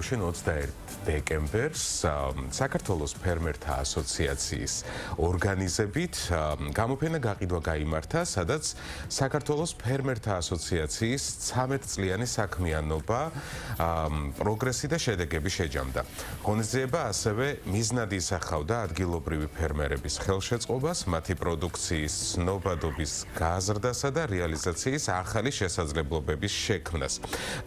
ბავშვენ 21 დეკემბერს საქართველოს ფერმერთა ასოციაციის ორგანიზებით გამოფენა გაყიდვა გაიმართა, სადაც საქართველოს ფერმერთა ასოციაციის 13 წლიანი საქმიანობა პროგრესი და შედეგები შეჯამდა. ღონისძიება ასევე მიზნად ისახავდა ადგილობრივი ფერმერების ხელშეწყობას, მათი პროდუქციის ცნობადობის გაზრდასა და რეალიზაციის ახალი შესაძლებლობების შექმნას.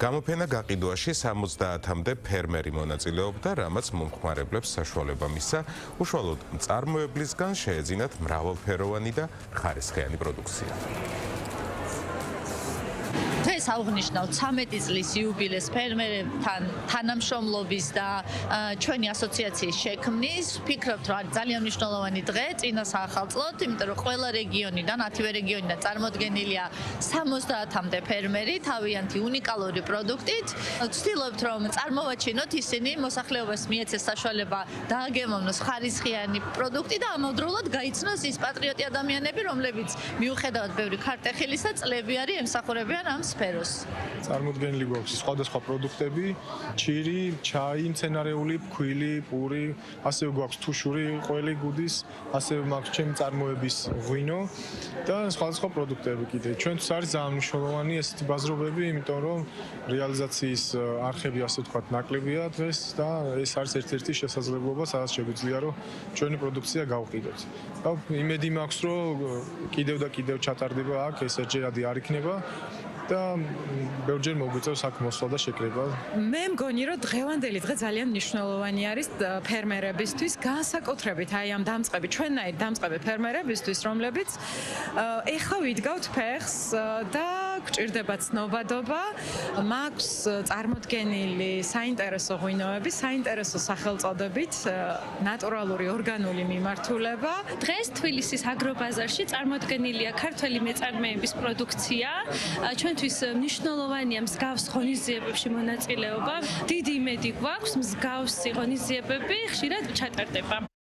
გამოფენა გაყიდვაში 70-მდე ფერმერი მონაწილეობდა, რამაც მომხმარებლებს საშუალება მისცა უშუალოდ მწარმოებლისგან შეეძინათ მრავალფეროვანი და ხარისხიანი პროდუქცია. დღეს აღნიშნავთ 13 წლის იუბილეს ფერმერებთან თანამშრომლობის და ჩვენი ასოციაციის შექმნის. ვფიქრობთ, რომ ძალიან მნიშვნელოვანი დღე წინა საახალწლოდ, იმიტომ რომ ყველა რეგიონიდან, 10-ვე რეგიონიდან წარმოდგენილია 70-მდე ფერმერი თავიანთი უნიკალური პროდუქტით. ვცდილობთ, რომ წარმოვაჩინოთ ისინი მოსახლეობას მიეცეს საშუალება დააგემოვნოს ხარისხიანი პროდუქტი და ამავდროულად გაიცნოს ის პატრიოტი ადამიანები, რომლებიც მიუხედავად ბევრი ქარტეხილისა წლები არის ემსახურებიან ამ სფეროს. წარმოდგენილი გვაქვს სხვადასხვა პროდუქტები, ჩირი, ჩაი, მცენარეული, ფქვილი, პური, ასევე გვაქვს თუშური ყველი გუდის, ასევე მაქვს ჩემი წარმოების ღვინო და სხვადასხვა პროდუქტები კიდე. ჩვენთვის არის ძალიან მნიშვნელოვანი ესეთი ბაზრობები, იმიტომ რომ რეალიზაციის არხები ასე ვთქვათ ნაკლებია დღეს და ეს არის ერთ-ერთი შესაძლებლობა, სადაც შეგვიძლია რომ ჩვენი პროდუქცია გავყიდოთ. და იმედი მაქვს, რომ კიდევ და კიდევ ჩატარდება აქ, ეს ერთჯერადი არ იქნება. და ბევრჯერ მოგვიწევს აქ მოსვლა და შეკრება. მე მგონი, რომ დღევანდელი დღე ძალიან მნიშვნელოვანი არის ფერმერებისთვის, განსაკუთრებით აი ამ დამწყები, ჩვენნაირ დამწყები ფერმერებისთვის, რომლებიც ეხლა ვიდგავთ ფეხს და გვჭირდება ცნობადობა, მაქვს წარმოდგენილი საინტერესო ღვინოები, საინტერესო სახელწოდებით, ნატურალური ორგანული მიმართულება. დღეს თბილისის აგრობაზარში წარმოდგენილია ქართველი მეწარმეების პროდუქცია. ჩვენთვის მნიშვნელოვანია მსგავს ღონისძიებებში მონაწილეობა. დიდი იმედი გვაქვს მსგავსი ღონისძიებები ხშირად ჩატარდება.